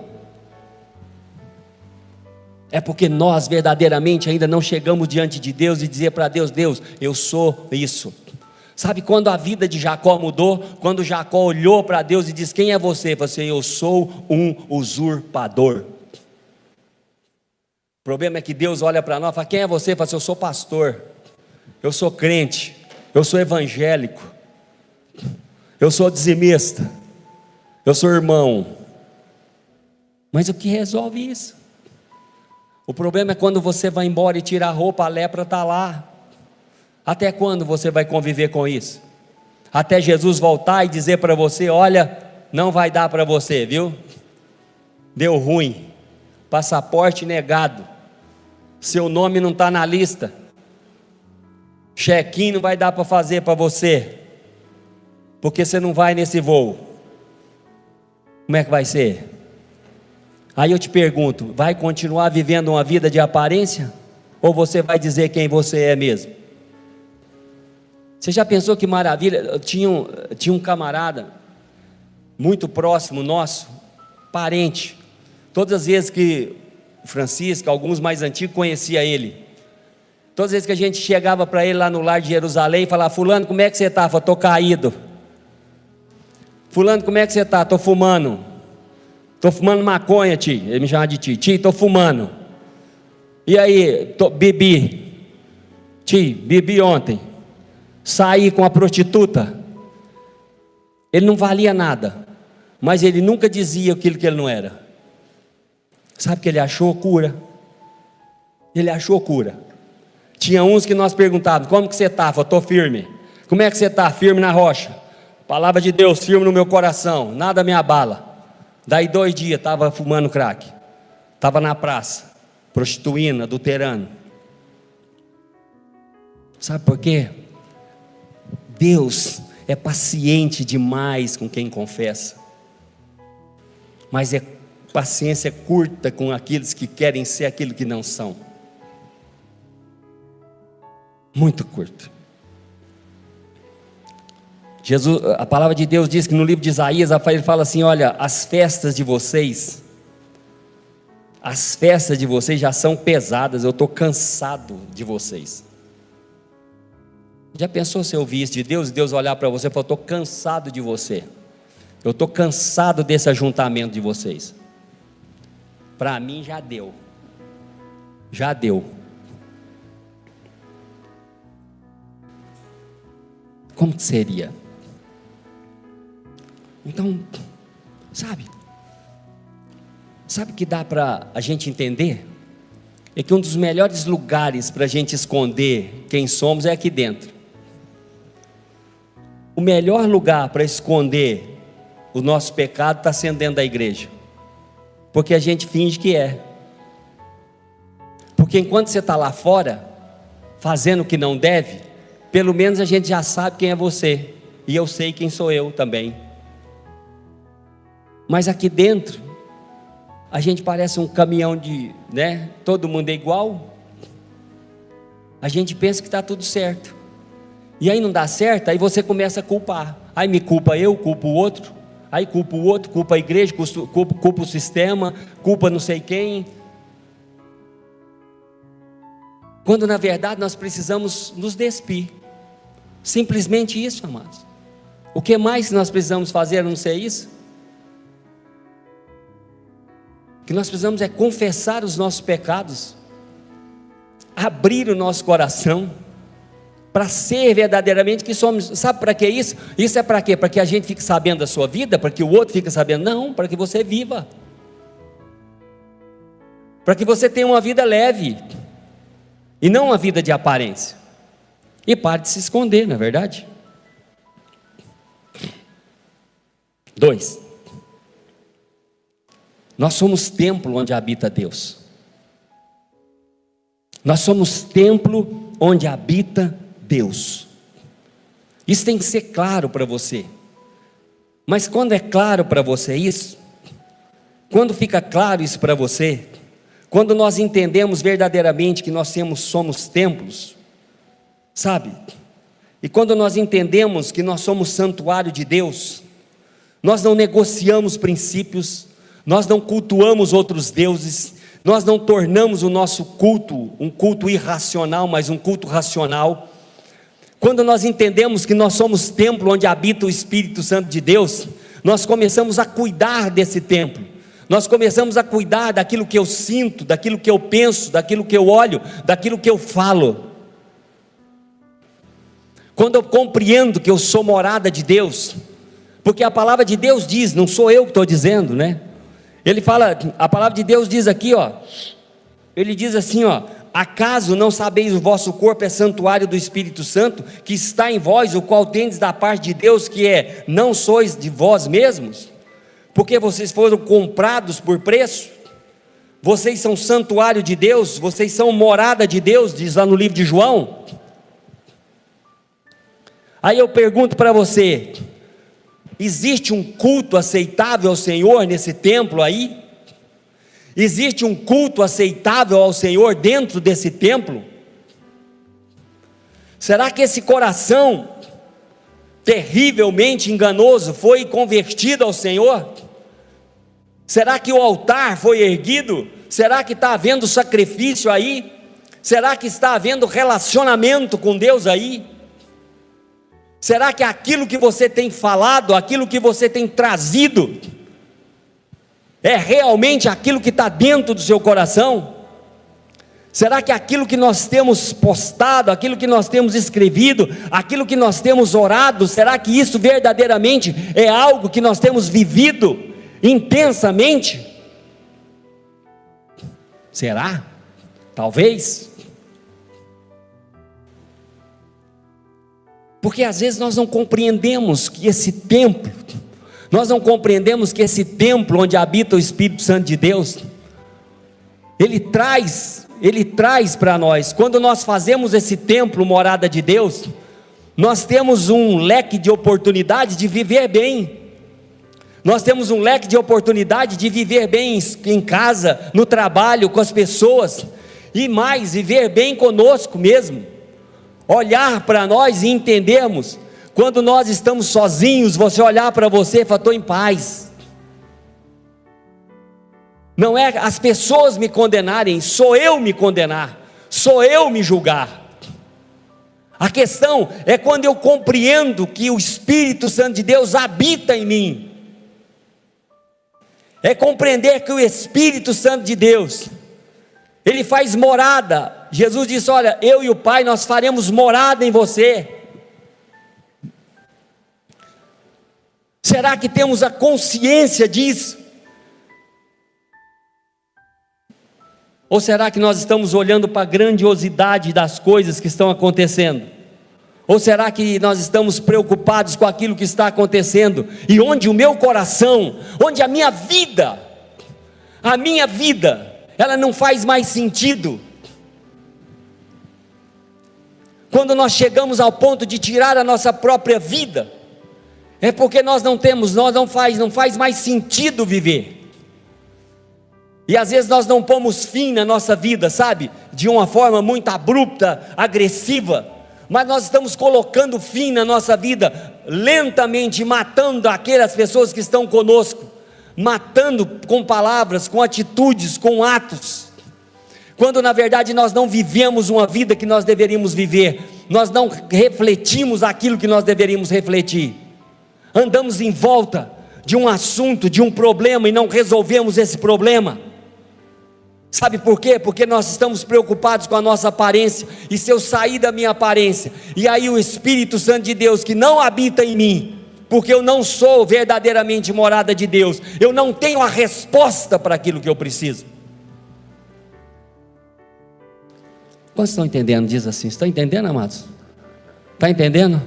É porque nós verdadeiramente ainda não chegamos diante de Deus e dizer para Deus: Deus, eu sou isso, Sabe quando a vida de Jacó mudou? Quando Jacó olhou para Deus e disse: quem é você? Ele falou assim: eu sou um usurpador. O problema é que Deus olha para nós e fala: quem é você? Ele fala assim: eu sou pastor, eu sou crente, eu sou evangélico, eu sou dizimista, eu sou irmão. Mas o que resolve isso? O problema é quando você vai embora e tira a roupa, a lepra está lá. Até quando você vai conviver com isso? Até Jesus voltar e dizer para você: olha, não vai dar para você, viu? Deu ruim, passaporte negado, seu nome não está na lista, check-in não vai dar para fazer para você, porque você não vai nesse voo. Como é que vai ser? Aí eu te pergunto: vai continuar vivendo uma vida de aparência? Ou você vai dizer quem você é mesmo? Você já pensou que maravilha? Eu tinha um camarada muito próximo nosso, parente. Todas as vezes que o Francisco, alguns mais antigos, conhecia ele, todas as vezes que a gente chegava para ele lá no lar de Jerusalém, falava: fulano, como é que você está? Eu falava: estou caído. Fulano, como é que você está? Estou fumando maconha, tio. Ele me chamava de tio. Tio, estou fumando. E aí, bebi. Tio, bebi ontem. Saí com a prostituta. Ele não valia nada, mas ele nunca dizia aquilo que ele não era. Sabe que ele achou cura? Ele achou cura. Tinha uns que nós perguntávamos: como que você está? Eu estou firme. Como é que você está? Firme na rocha. Palavra de Deus firme no meu coração, nada me abala. Daí 2 dias estava fumando crack, estava na praça, prostituindo, adulterando. Sabe por quê? Deus é paciente demais com quem confessa, mas é paciência curta com aqueles que querem ser aquilo que não são. Muito curto. Jesus, a palavra de Deus diz que no livro de Isaías, ele fala assim: olha, as festas de vocês já são pesadas, eu estou cansado de vocês. Já pensou se eu ouvir isso de Deus, e Deus olhar para você e falar: estou cansado de você, eu estou cansado desse ajuntamento de vocês. Para mim já deu. Como que seria? Então, sabe o que dá para a gente entender? É que um dos melhores lugares para a gente esconder quem somos é aqui dentro. O melhor lugar para esconder o nosso pecado está sendo dentro da igreja, porque a gente finge que é. Porque enquanto você está lá fora, fazendo o que não deve, pelo menos a gente já sabe quem é você, e eu sei quem sou eu também. Mas aqui dentro, a gente parece um caminhão de, todo mundo é igual. A gente pensa que está tudo certo, e aí não dá certo, aí você começa a culpar. Aí me culpa eu, culpa o outro, aí culpa o outro, culpa a igreja, culpa o sistema, culpa não sei quem. Quando na verdade nós precisamos nos despir. Simplesmente isso, amados. O que mais nós precisamos fazer a não ser isso? O que nós precisamos é confessar os nossos pecados, abrir o nosso coração, para ser verdadeiramente que somos. Sabe para que isso? Isso é para quê? Para que a gente fique sabendo da sua vida, para que o outro fique sabendo? Não, para que você viva, para que você tenha uma vida leve, e não uma vida de aparência, e pare de se esconder, não é verdade? 2, nós somos templo onde habita Deus. Nós somos templo onde habita Deus. Isso tem que ser claro para você. Mas quando é claro para você isso, quando fica claro isso para você, quando nós entendemos verdadeiramente que nós somos templos, sabe? E quando nós entendemos que nós somos santuário de Deus, nós não negociamos princípios, nós não cultuamos outros deuses, nós não tornamos o nosso culto um culto irracional, mas um culto racional. Quando nós entendemos que nós somos templo onde habita o Espírito Santo de Deus, nós começamos a cuidar desse templo, nós começamos a cuidar daquilo que eu sinto, daquilo que eu penso, daquilo que eu olho, daquilo que eu falo. Quando eu compreendo que eu sou morada de Deus, porque a palavra de Deus diz, não sou eu que estou dizendo, né? Ele fala, a palavra de Deus diz aqui, ó, ele diz assim, ó: acaso não sabeis o vosso corpo é santuário do Espírito Santo, que está em vós, o qual tendes da parte de Deus, que é, não sois de vós mesmos, porque vocês foram comprados por preço? Vocês são santuário de Deus, vocês são morada de Deus, diz lá no livro de João. Aí eu pergunto para você: existe um culto aceitável ao Senhor nesse templo aí? Existe um culto aceitável ao Senhor dentro desse templo? Será que esse coração terrivelmente enganoso foi convertido ao Senhor? Será que o altar foi erguido? Será que está havendo sacrifício aí? Será que está havendo relacionamento com Deus aí? Será que aquilo que você tem falado, aquilo que você tem trazido, é realmente aquilo que está dentro do seu coração? Será que aquilo que nós temos postado, aquilo que nós temos escrevido, aquilo que nós temos orado, será que isso verdadeiramente é algo que nós temos vivido intensamente? Será? Talvez. Porque às vezes nós não compreendemos que esse templo, nós não compreendemos que esse templo onde habita o Espírito Santo de Deus, ele traz para nós, quando nós fazemos esse templo morada de Deus, nós temos um leque de oportunidades de viver bem. Nós temos um leque de oportunidade de viver bem em casa, no trabalho, com as pessoas, e mais, viver bem conosco mesmo. Olhar para nós e entendermos, quando nós estamos sozinhos, você olhar para você e falar: estou em paz. Não é as pessoas me condenarem, sou eu me condenar, sou eu me julgar. A questão é quando eu compreendo que o Espírito Santo de Deus habita em mim. É compreender que o Espírito Santo de Deus, ele faz morada. Jesus disse: olha, eu e o Pai, nós faremos morada em você. Será que temos a consciência disso? Ou será que nós estamos olhando para a grandiosidade das coisas que estão acontecendo? Ou será que nós estamos preocupados com aquilo que está acontecendo, e onde o meu coração, onde a minha vida, ela não faz mais sentido? Quando nós chegamos ao ponto de tirar a nossa própria vida, é porque nós não faz mais sentido viver. E às vezes nós não pomos fim na nossa vida, sabe? De uma forma muito abrupta, agressiva, mas nós estamos colocando fim na nossa vida, lentamente matando aquelas pessoas que estão conosco, matando com palavras, com atitudes, com atos, quando na verdade nós não vivemos uma vida que nós deveríamos viver, nós não refletimos aquilo que nós deveríamos refletir, andamos em volta de um assunto, de um problema, e não resolvemos esse problema. Sabe por quê? Porque nós estamos preocupados com a nossa aparência, e se eu sair da minha aparência, e aí o Espírito Santo de Deus que não habita em mim, porque eu não sou verdadeiramente morada de Deus, eu não tenho a resposta para aquilo que eu preciso. Quantos estão entendendo? Diz assim: estão entendendo, amados? Está entendendo?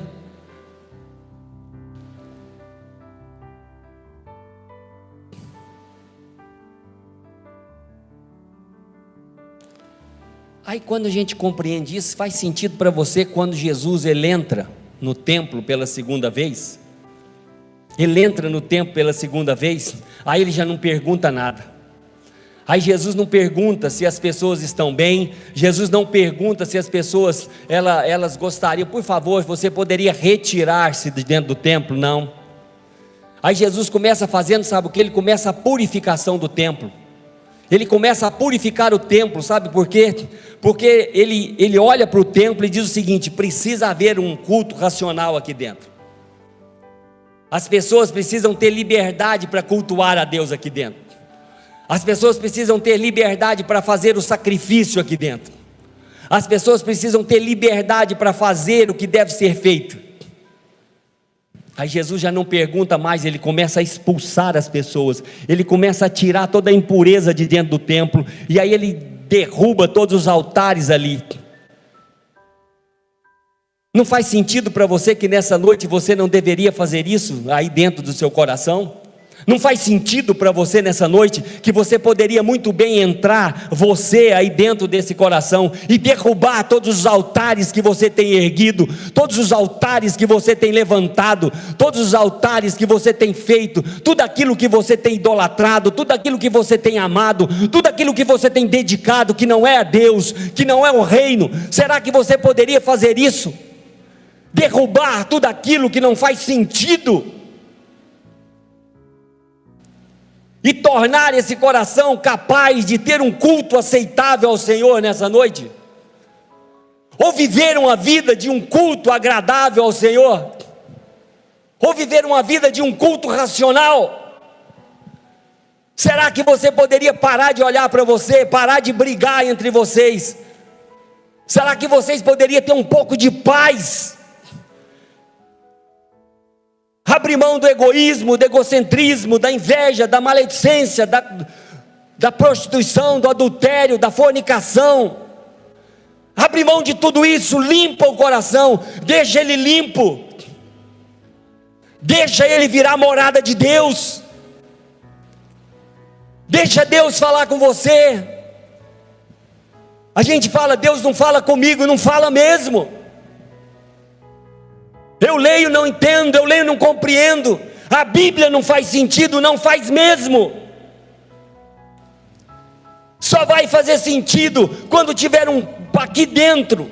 Aí quando a gente compreende isso, faz sentido para você quando Jesus ele entra no templo pela segunda vez? Ele entra no templo pela segunda vez, aí ele já não pergunta nada. Aí Jesus não pergunta se as pessoas estão bem, Jesus não pergunta se as pessoas, elas gostariam, por favor, você poderia retirar-se de dentro do templo? Não. Aí Jesus começa fazendo, sabe o que? Ele começa a purificação do templo. Ele começa a purificar o templo, sabe por quê? Porque ele olha para o templo e diz o seguinte: precisa haver um culto racional aqui dentro. As pessoas precisam ter liberdade para cultuar a Deus aqui dentro. As pessoas precisam ter liberdade para fazer o sacrifício aqui dentro. As pessoas precisam ter liberdade para fazer o que deve ser feito. Aí Jesus já não pergunta mais, ele começa a expulsar as pessoas, ele começa a tirar toda a impureza de dentro do templo, e aí ele derruba todos os altares ali. Não faz sentido para você que nessa noite você não deveria fazer isso aí dentro do seu coração? Não faz sentido para você nessa noite que você poderia muito bem entrar, você aí dentro desse coração, e derrubar todos os altares que você tem erguido, todos os altares que você tem levantado, todos os altares que você tem feito, tudo aquilo que você tem idolatrado, tudo aquilo que você tem amado, tudo aquilo que você tem dedicado, que não é a Deus, que não é o reino? Será que você poderia fazer isso? Derrubar tudo aquilo que não faz sentido, e tornar esse coração capaz de ter um culto aceitável ao Senhor nessa noite? Ou viver uma vida de um culto agradável ao Senhor? Ou viver uma vida de um culto racional? Será que você poderia parar de olhar para você, parar de brigar entre vocês? Será que vocês poderiam ter um pouco de paz? Abrir mão do egoísmo, do egocentrismo, da inveja, da maledicência, da prostituição, do adultério, da fornicação. Abre mão de tudo isso, limpa o coração, deixa ele limpo, deixa ele virar morada de Deus, deixa Deus falar com você. A gente fala: Deus não fala comigo, não fala mesmo. Eu leio, não entendo, eu leio, não compreendo, a Bíblia não faz sentido, não faz mesmo. Só vai fazer sentido quando tiver aqui dentro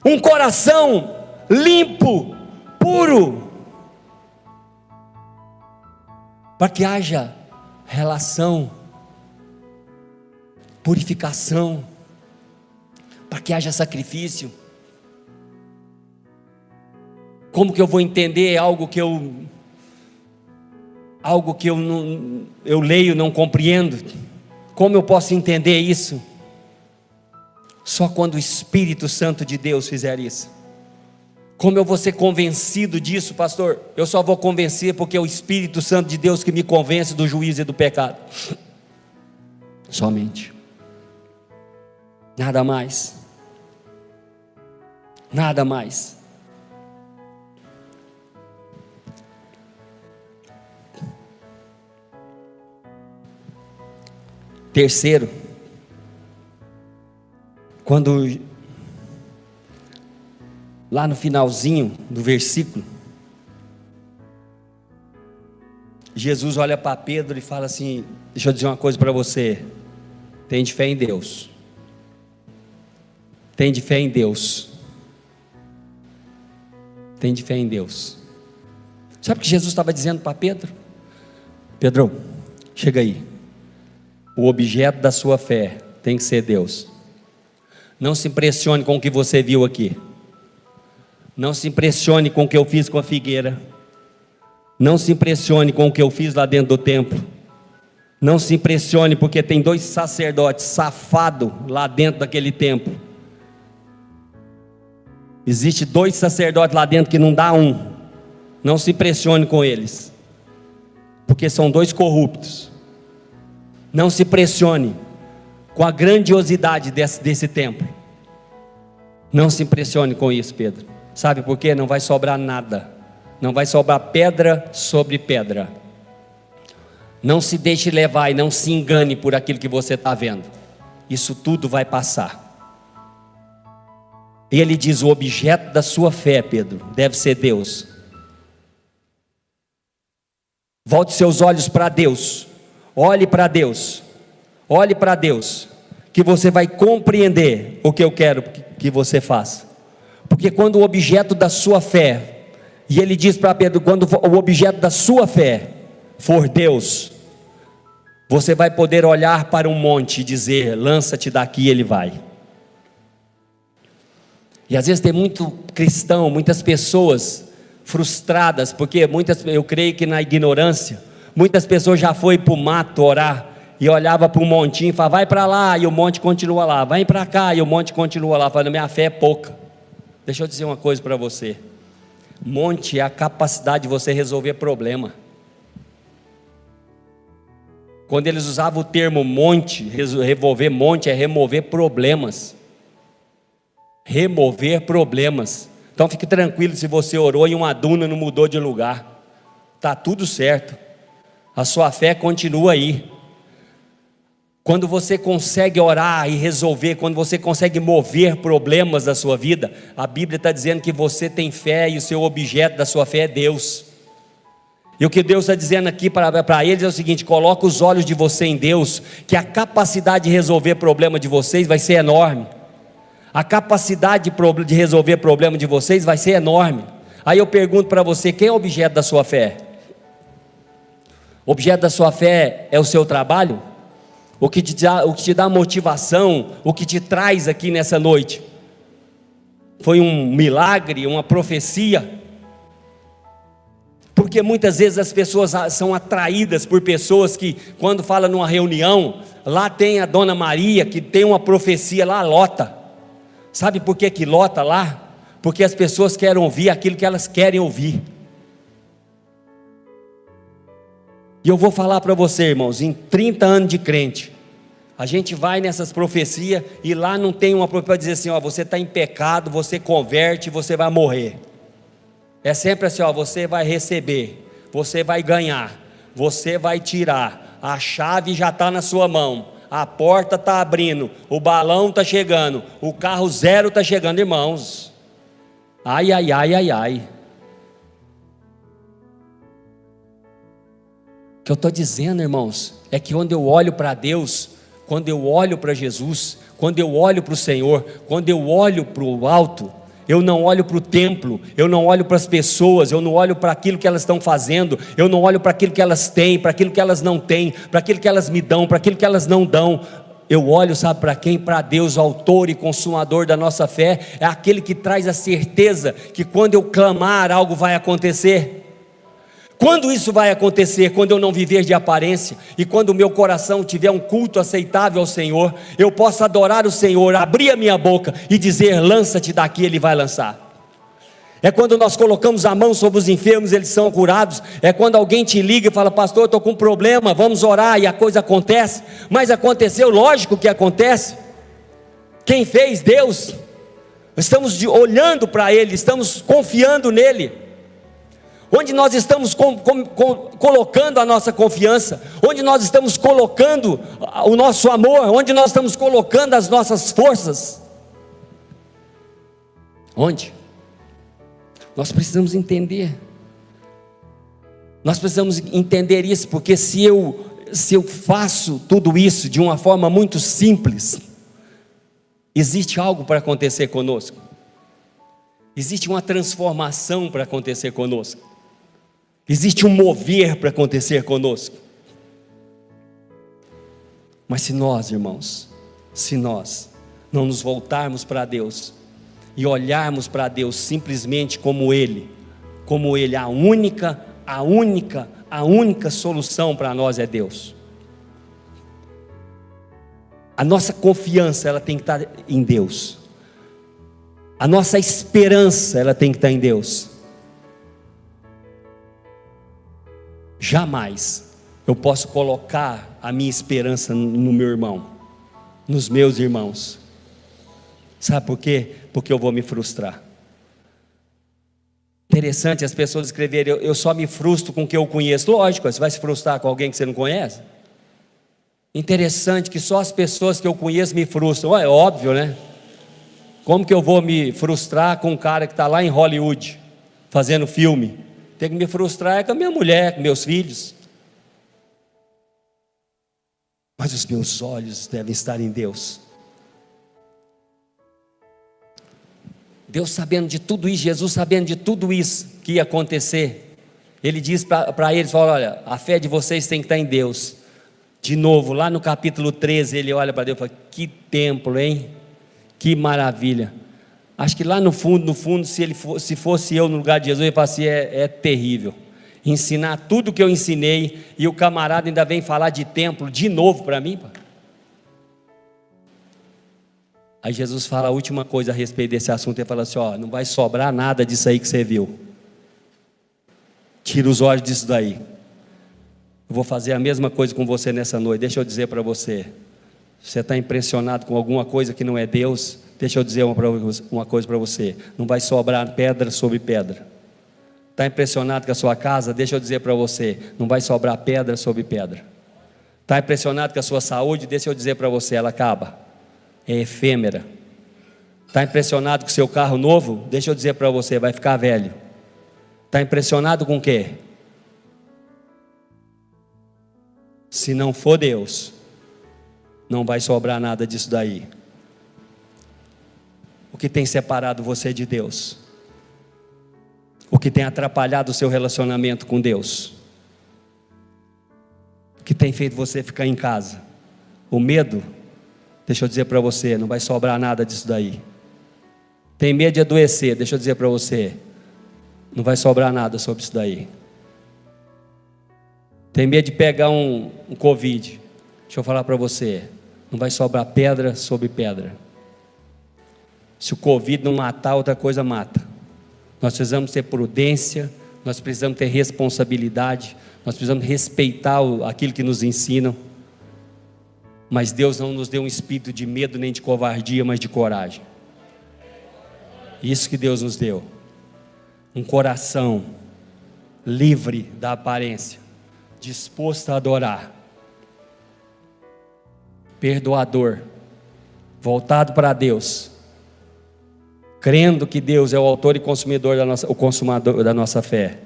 um coração limpo, puro, para que haja relação, purificação, para que haja sacrifício. Como que eu vou entender algo que eu leio, não compreendo? Como eu posso entender isso? Só quando o Espírito Santo de Deus fizer isso. Como eu vou ser convencido disso, pastor? Eu só vou convencer porque é o Espírito Santo de Deus que me convence do juízo e do pecado. Somente. Nada mais. Nada mais. Terceiro, quando lá no finalzinho do versículo, Jesus olha para Pedro e fala assim: deixa eu dizer uma coisa para você, tem de fé em Deus, tem de fé em Deus, tem de fé em Deus. Sabe o que Jesus estava dizendo para Pedro? Pedro, chega aí. O objeto da sua fé tem que ser Deus. Não se impressione com o que você viu aqui. Não se impressione com o que eu fiz com a figueira. Não se impressione com o que eu fiz lá dentro do templo. Não se impressione porque tem 2 sacerdotes safados lá dentro daquele templo. Existe 2 sacerdotes lá dentro que não dá um. Não se impressione com eles, porque são 2 corruptos. Não se impressione com a grandiosidade desse templo. Não se impressione com isso, Pedro. Sabe por quê? Não vai sobrar nada. Não vai sobrar pedra sobre pedra. Não se deixe levar e não se engane por aquilo que você está vendo. Isso tudo vai passar. E ele diz: o objeto da sua fé, Pedro, deve ser Deus. Volte seus olhos para Deus. Olhe para Deus, olhe para Deus, que você vai compreender o que eu quero que você faça. Porque quando o objeto da sua fé, e ele diz para Pedro, quando o objeto da sua fé for Deus, Você vai poder olhar para um monte e dizer: lança-te daqui, ele vai. E às vezes tem muito cristão, muitas pessoas frustradas, porque eu creio que na ignorância, muitas pessoas já foi para o mato orar, e olhava para um montinho e falava: vai para lá, e o monte continua lá, vai para cá, e o monte continua lá, falando: minha fé é pouca. Deixa eu dizer uma coisa para você: monte é a capacidade de você resolver problema. Quando eles usavam o termo monte, revolver monte é remover problemas. Remover problemas. Então fique tranquilo, se você orou e uma duna não mudou de lugar, está tudo certo, a sua fé continua aí. Quando você consegue orar e resolver, quando você consegue mover problemas da sua vida, a Bíblia está dizendo que você tem fé e o seu objeto da sua fé é Deus. E o que Deus está dizendo aqui para eles é o seguinte: coloca os olhos de você em Deus, que a capacidade de resolver problema de vocês vai ser enorme. A capacidade de resolver problema de vocês vai ser enorme. Aí eu pergunto para você: quem é o objeto da sua fé? O objeto da sua fé é o seu trabalho? O que te dá motivação, o que te traz aqui nessa noite? Foi um milagre, uma profecia? Porque muitas vezes as pessoas são atraídas por pessoas que, quando fala numa reunião, lá tem a Dona Maria, que tem uma profecia, lá lota. Sabe por que lota lá? Porque as pessoas querem ouvir aquilo que elas querem ouvir. E eu vou falar para você, irmãos, em 30 anos de crente, a gente vai nessas profecias e lá não tem uma profecia para dizer assim: ó, você está em pecado, você converte, você vai morrer. É sempre assim: ó, você vai receber, você vai ganhar, você vai tirar, a chave já está na sua mão, a porta está abrindo, o balão está chegando, o carro zero está chegando. Irmãos, ai, ai, ai, ai, ai. O que eu estou dizendo, irmãos, é que quando eu olho para Deus, quando eu olho para Jesus, quando eu olho para o Senhor, quando eu olho para o alto, eu não olho para o templo, eu não olho para as pessoas, eu não olho para aquilo que elas estão fazendo, eu não olho para aquilo que elas têm, para aquilo que elas não têm, para aquilo que elas me dão, para aquilo que elas não dão. Eu olho, sabe para quem? Para Deus, autor e consumador da nossa fé. É aquele que traz a certeza que quando eu clamar, algo vai acontecer. Quando isso vai acontecer? Quando eu não viver de aparência, e quando o meu coração tiver um culto aceitável ao Senhor, eu posso adorar o Senhor, abrir a minha boca e dizer: lança-te daqui, Ele vai lançar. É quando nós colocamos a mão sobre os enfermos, eles são curados. É quando alguém te liga e fala: pastor, eu estou com um problema, vamos orar, e a coisa acontece. Mas aconteceu, lógico que acontece. Quem fez? Deus. Estamos olhando para Ele, estamos confiando nele. Onde nós estamos colocando a nossa confiança, onde nós estamos colocando o nosso amor, onde nós estamos colocando as nossas forças? Onde? Nós precisamos entender. Nós precisamos entender isso, porque se eu faço tudo isso de uma forma muito simples, existe algo para acontecer conosco. Existe uma transformação para acontecer conosco. Existe um mover para acontecer conosco. Mas se nós, irmãos, se nós não nos voltarmos para Deus e olharmos para Deus simplesmente como Ele, a única solução para nós é Deus. A nossa confiança, ela tem que estar em Deus. A nossa esperança, ela tem que estar em Deus. Jamais eu posso colocar a minha esperança no meu irmão, nos meus irmãos. Sabe por quê? Porque eu vou me frustrar. Interessante as pessoas escreverem: eu só me frustro com o que eu conheço. Lógico, você vai se frustrar com alguém que você não conhece? Interessante que só as pessoas que eu conheço me frustram. É óbvio, né? Como que eu vou me frustrar com um cara que está lá em Hollywood, fazendo filme? Tem que me frustrar com a minha mulher, com meus filhos. Mas os meus olhos devem estar em Deus. Deus sabendo de tudo isso, Jesus sabendo de tudo isso que ia acontecer, Ele diz para eles: olha, a fé de vocês tem que estar em Deus. De novo, lá no capítulo 13, ele olha para Deus e fala: que templo, hein? Que maravilha. Acho que lá no fundo, se fosse eu no lugar de Jesus, ele fala assim: é terrível. Ensinar tudo que eu ensinei, e o camarada ainda vem falar de templo de novo para mim. Aí Jesus fala a última coisa a respeito desse assunto. Ele fala assim: ó, não vai sobrar nada disso aí que você viu. Tira os olhos disso daí. Eu vou fazer a mesma coisa com você nessa noite. Deixa eu dizer para você. Você está impressionado com alguma coisa que não é Deus? Deixa eu dizer uma coisa para você: não vai sobrar pedra sobre pedra. Está impressionado com a sua casa? Deixa eu dizer para você: não vai sobrar pedra sobre pedra. Está impressionado com a sua saúde? Deixa eu dizer para você: ela acaba, é efêmera. Está impressionado com o seu carro novo? Deixa eu dizer para você: vai ficar velho. Está impressionado com o quê? Se não for Deus, não vai sobrar nada disso daí. O que tem separado você de Deus? O que tem atrapalhado o seu relacionamento com Deus? O que tem feito você ficar em casa? O medo? Deixa eu dizer para você: não vai sobrar nada disso daí. Tem medo de adoecer? Deixa eu dizer para você: não vai sobrar nada sobre isso daí. Tem medo de pegar um Covid? Deixa eu falar para você: não vai sobrar pedra sobre pedra. Se o Covid não matar, outra coisa mata. Nós precisamos ter prudência, nós precisamos ter responsabilidade, nós precisamos respeitar aquilo que nos ensinam. Mas Deus não nos deu um espírito de medo nem de covardia, mas de coragem. Isso que Deus nos deu. Um coração livre da aparência, disposto a adorar, perdoador, voltado para Deus, crendo que Deus é o autor e o consumador da nossa fé.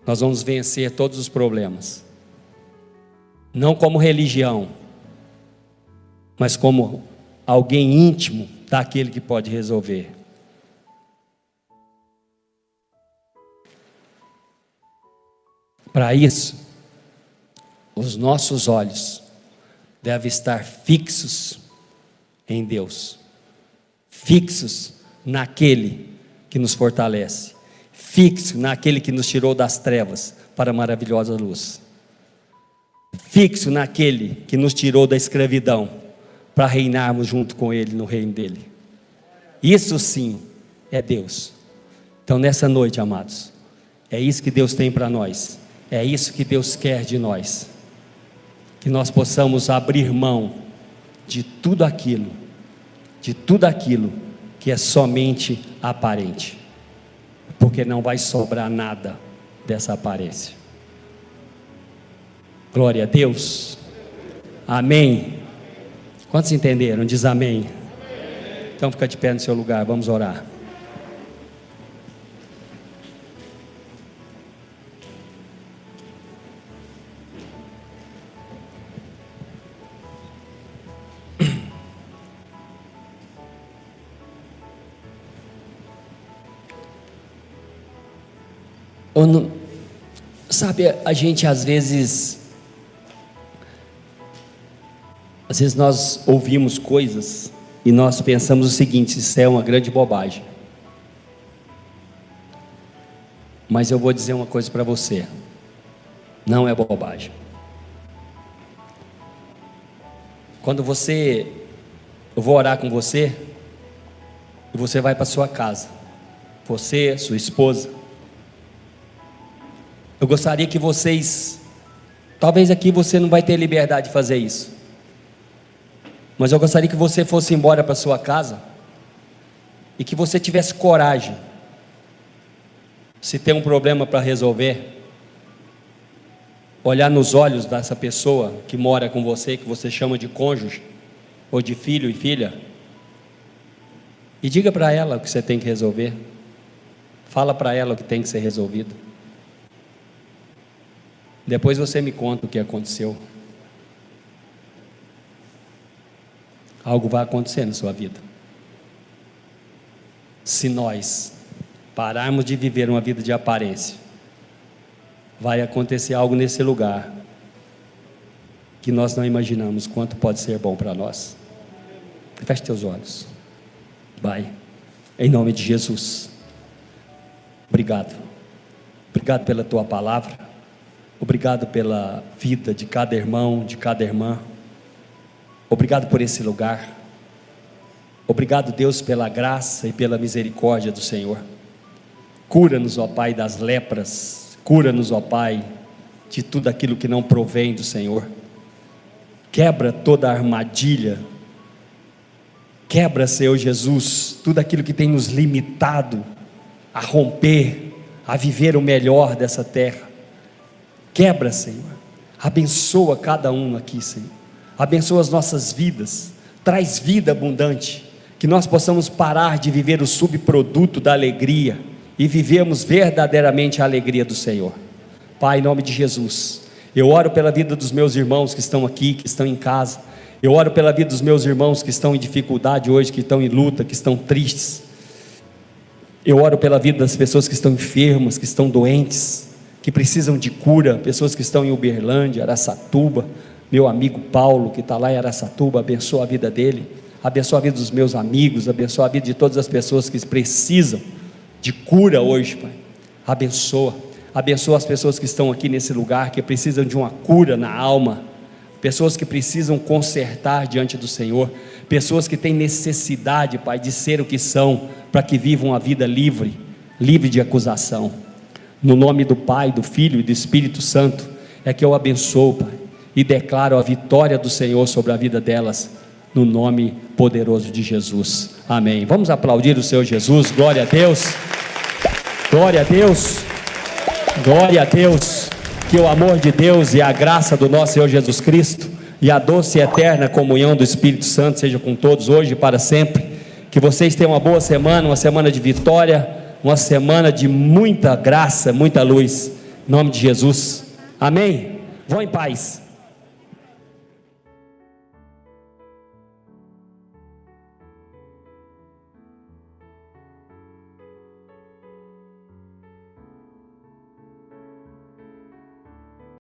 Nós vamos vencer todos os problemas, não como religião, mas como alguém íntimo daquele que pode resolver. Para isso, os nossos olhos devem estar fixos em Deus, fixos naquele que nos fortalece, fixo naquele que nos tirou das trevas para a maravilhosa luz, fixo naquele que nos tirou da escravidão para reinarmos junto com Ele no reino dEle. Isso sim é Deus. Então nessa noite, amados, é isso que Deus tem para nós, é isso que Deus quer de nós, que nós possamos abrir mão de tudo aquilo que é somente aparente, porque não vai sobrar nada dessa aparência. Glória a Deus, amém. Quantos entenderam? Diz amém. Então fica de pé no seu lugar, vamos orar. Sabe, a gente às vezes nós ouvimos coisas e nós pensamos o seguinte: isso é uma grande bobagem. Mas eu vou dizer uma coisa para você: não é bobagem. Quando eu vou orar com você, e você vai para sua casa, você, sua esposa, eu gostaria que vocês, talvez aqui você não vai ter liberdade de fazer isso, mas eu gostaria que você fosse embora para sua casa e que você tivesse coragem, se tem um problema para resolver, olhar nos olhos dessa pessoa que mora com você, que você chama de cônjuge, ou de filho e filha, e diga para ela o que você tem que resolver, fala para ela o que tem que ser resolvido. Depois você me conta o que aconteceu. Algo vai acontecer na sua vida. Se nós pararmos de viver uma vida de aparência, vai acontecer algo nesse lugar que nós não imaginamos quanto pode ser bom para nós. Feche teus olhos. Pai, em nome de Jesus, obrigado pela tua palavra, obrigado pela vida de cada irmão, de cada irmã, obrigado por esse lugar, obrigado, Deus, pela graça e pela misericórdia do Senhor. Cura-nos, ó Pai, das lepras, cura-nos, ó Pai, de tudo aquilo que não provém do Senhor. Quebra toda a armadilha, quebra, Senhor Jesus, tudo aquilo que tem nos limitado a romper, a viver o melhor dessa terra. Quebra, Senhor, abençoa cada um aqui, Senhor, abençoa as nossas vidas, traz vida abundante, que nós possamos parar de viver o subproduto da alegria e vivermos verdadeiramente a alegria do Senhor. Pai, em nome de Jesus, eu oro pela vida dos meus irmãos que estão aqui, que estão em casa. Eu oro pela vida dos meus irmãos que estão em dificuldade hoje, que estão em luta, que estão tristes. Eu oro pela vida das pessoas que estão enfermas, que estão doentes, que precisam de cura, pessoas que estão em Uberlândia, Araçatuba. Meu amigo Paulo, que está lá em Araçatuba, abençoa a vida dele, abençoa a vida dos meus amigos, abençoa a vida de todas as pessoas que precisam de cura hoje, Pai. Abençoa as pessoas que estão aqui nesse lugar, que precisam de uma cura na alma, pessoas que precisam consertar diante do Senhor, pessoas que têm necessidade, Pai, de ser o que são, para que vivam a vida livre de acusação. No nome do Pai, do Filho e do Espírito Santo, é que eu abençoo, Pai, e declaro a vitória do Senhor sobre a vida delas, no nome poderoso de Jesus, amém. Vamos aplaudir o Senhor Jesus, glória a Deus, glória a Deus, glória a Deus. Que o amor de Deus e a graça do nosso Senhor Jesus Cristo e a doce e eterna comunhão do Espírito Santo seja com todos hoje e para sempre. Que vocês tenham uma boa semana, uma semana de vitória, uma semana de muita graça, muita luz, em nome de Jesus, amém. Vão em paz.